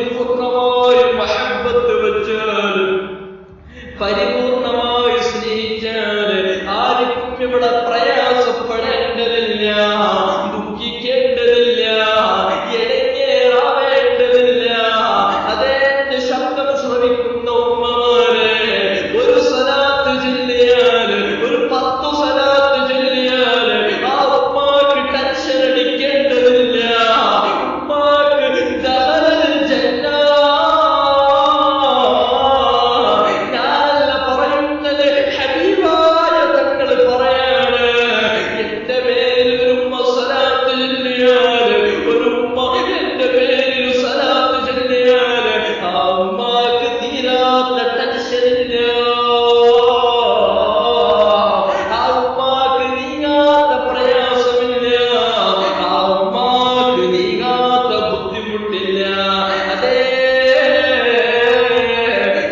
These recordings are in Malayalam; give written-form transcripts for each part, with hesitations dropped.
പരിപൂർണമായ മഹബ്ബത്ത് വെച്ചാൽ, പരിപൂർണമായി സ്നേഹിച്ചാൽ ആർക്കും ഇവിടെ പ്രയാസപ്പെടേണ്ടതില്ല, ദുഃഖിക്കേണ്ടതില്ല, ഇടങ്ങേറാവേണ്ടതില്ല. അതേ എന്റെ ശബ്ദം ശ്രവിക്കുന്ന ഉമ്മമാരെ, ഒരു സലാത്ത് ചൊല്ലിയാൽ, ഒരു 10 സലാത്ത് ചൊല്ലിയാൽ ആ ഉമ്മാക്ക് ടെൻഷൻ അടിക്കേണ്ടതില്ല. ഉമ്മാക്ക് ദഖലൽ ജന്ന. ഞാനല്ല പറയുന്നത്, ഹബീബായ തങ്ങൾ പറയാണ്. എന്റെ പേരിൽ ഒരു ഉമ്മ സലാത്ത് ചൊല്ലിയാൽ, ഒരു ഉമ്മ എന്റെ പേരിൽ സലാത്ത് ചൊല്ലിയാൽ ആ ഉമ്മാക്ക് തീരാത്ത ടെൻഷനില്ല, ആ ഉമ്മാക്ക് നീങ്ങാത്ത പ്രയാസമില്ല, ആ ഉമ്മാക്ക് നീങ്ങാത്ത ബുദ്ധിമുട്ടില്ല. അതേ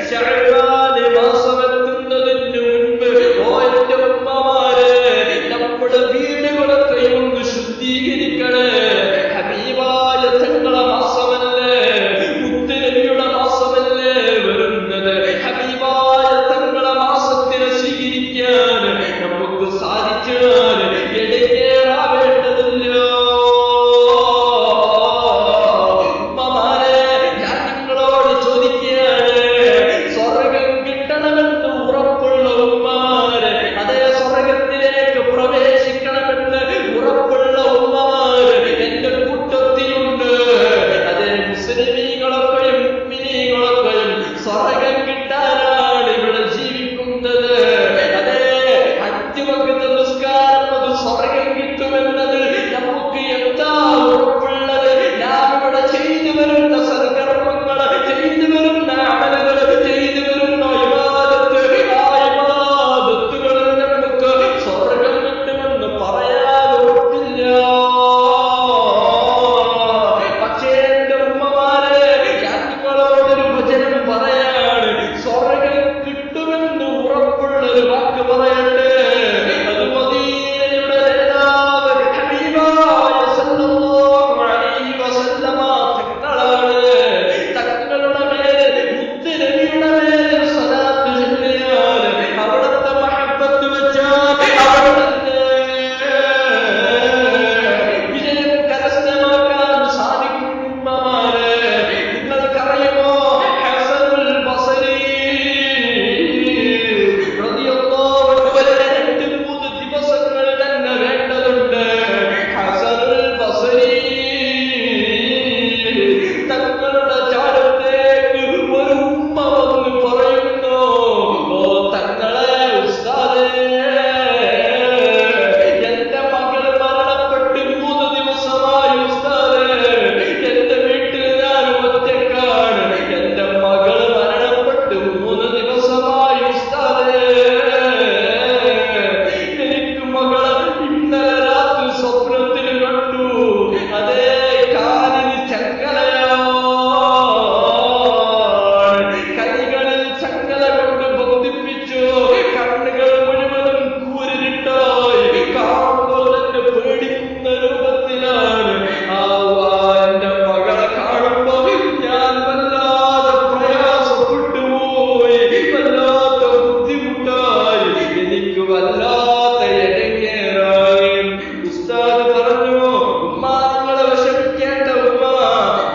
ശഅബാൻ മാസം എത്തുന്നതിന് മുൻപ് ഓ എന്റെ ഉമ്മമാരെ, നമ്മുടെ വീടുകളൊക്കെ ഒന്ന് ശുദ്ധീകരിക്കണേ. ഹബീബായ തങ്ങളെ മാസമല്ലേ, മുത്തുനബിയുടെ മാസമല്ലേ വരുന്നത്. ഹബീബായ തങ്ങളെ മാസത്തിനെ സ്വീകരിക്കാൻ നമുക്ക് സാധിച്ചാൽ ഇടങ്ങേറാവേണ്ടതില്ല. ഉമ്മമാരെ, ഞാൻ നിങ്ങളോട് ചോദിക്കുകയാണ്, സ്വർഗം കിട്ടണമെന്ന് ഉറപ്പുള്ള ഉമ്മമാരെ, അതേ സ്വർഗത്തിലേക്ക് പ്രവേശിക്കണമെന്ന് ഉറപ്പുള്ള ഉമ്മമാര് എന്റെ കൂട്ടത്തിലുണ്ട്. അതേ മുസ്ലിമീങ്ങളൊക്കെയും മുഅ്മിനീങ്ങളൊക്കെയും സ്വർഗം കിട്ടാനാണ് ഇവിടെ ജീവിക്കുന്നത്. അതേ 5 വഖ്ത് നിസ്കാരം അത് സ്വർഗം കിട്ടുമെന്നത് നമുക്ക് എന്താ ഉറപ്പുള്ളത്? നാം ഇവിടെ ചെയ്തു വരുന്ന സൽക്കർമ്മങ്ങൾ, ചെയ്തു വരുന്ന അമലുകൾ, ചെയ്തു വരുന്ന ഇബാദത്ത്, ആ ഇബാദത്തുകളിൽ നമുക്ക് സ്വർഗം കിട്ടുമെന്ന് പറയാൻ ഉറപ്പില്ല. പക്ഷേ എന്റെ ഉമ്മമാരെ, ഞാൻ നിങ്ങളോടൊരു വചനം പറയാണ്. സ്വർഗം കിട്ടുമെന്ന് ഉറപ്പുള്ളൊരു വാക്ക് പറയട്ടെ. അത് മദീനയുടെ നേതാവ് ഹബീബായ സല്ലല്ലാഹു അലൈഹി വസല്ലമ തങ്ങളാണ്. തങ്ങളുടെ മേൽ, മുത്തുനബിയുടെ മേൽ സ്വലാത്ത് ചൊല്ലിയാൽ, അവിടുത്തെ മഹബ്ബത്ത് വെച്ചാൽ അവിടുത്തെ വിജയം കരസ്ഥമാക്കാൻ സാധിക്കും. ഉമ്മമാരെ, നിങ്ങൾക്കറിയുമോ ഹസനുൽ ബസരി റളിയല്ലാഹു അൻഹു 2-3 ദിവസങ്ങൾ തന്നെ വേണ്ടതുണ്ട്. ഹസനുൽ ബസരി തങ്ങളുടെ ചാരത്തേക്ക് ഒരു ഉമ്മ വന്ന് പറയുന്നു, ഓ തങ്ങളെ ഉസ്താദേ, എന്റെ മകൾ മരണപ്പെട്ട് 3 ദിവസമായി ഉസ്താദേ. എന്റെ വീട്ടിൽ ഞാൻ ഒറ്റക്കാണ്. എന്റെ മകൾ മരണപ്പെട്ട് 3 ദിവസമായി ഉസ്താദേ. എനിക്ക് മകളെ ഇന്നലെ രാത്രി സ്വപ്നത്തിൽ കണ്ടു. അതേ കാലിന് ചങ്ങലയാണ്, കൈകളിൽ ചങ്ങല കൊണ്ട് ബന്ധിപ്പിച്ചു, കണ്ണുകൾ മുഴുവനും കൂരിട്ടായി, കാണുമ്പോൾ തന്നെ പേടിക്കുന്ന രൂപത്തിലാണ്. എന്റെ മകളെ കാണുമ്പോൾ ഞാൻ വല്ലാതെ പ്രയാസപ്പെട്ടു പോയി, വല്ലാത്ത ബുദ്ധിമുട്ടായി, എനിക്ക് വല്ലാത്ത ഇടങ്ങേറായി. ഉസ്താദ് പറഞ്ഞു, ഉമ്മ നിങ്ങൾ വിഷമിക്കേണ്ട, ഉമ്മ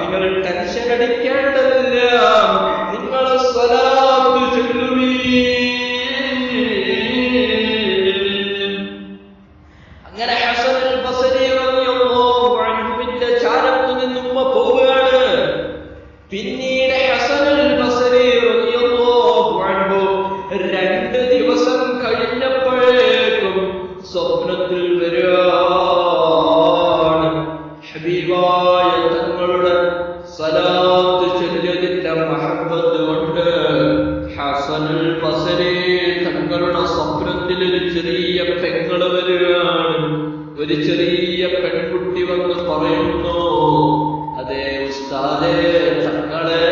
നിങ്ങൾ ടെൻഷൻ അടിക്കേണ്ടതില്ല, നിങ്ങൾ സ്വലാത്ത് ചൊല്ലുവീൻ. അങ്ങനെ ഹസനുൽ ബസരി റളിയല്ലാഹു അൻഹുവിന്റെ ചാരത്തു നിന്നും ഉമ്മ പോവുകയാണ്. പിന്നീട് ഹസനുൽ ബസരി റളിയല്ലാഹു അൻഹു 2 ദിവസം കഴിഞ്ഞപ്പോഴേക്കും സ്വപ്നത്തിൽ വരികയാണ്. ഹബീബായ തങ്ങളുടെ സലാത്ത് ചൊല്ലിയതിന്റെ മഹബ്ബത്ത് കൊണ്ട് ഹസനുൽ ബസരി തങ്ങളുടെ സ്വപ്നത്തിൽ ഒരു ചെറിയ പെങ്ങള് വരികയാണ്. ഒരു ചെറിയ പെൺകുട്ടി വന്ന് പറയുന്നു, അതേ ഉസ്താദേ, തങ്ങളെ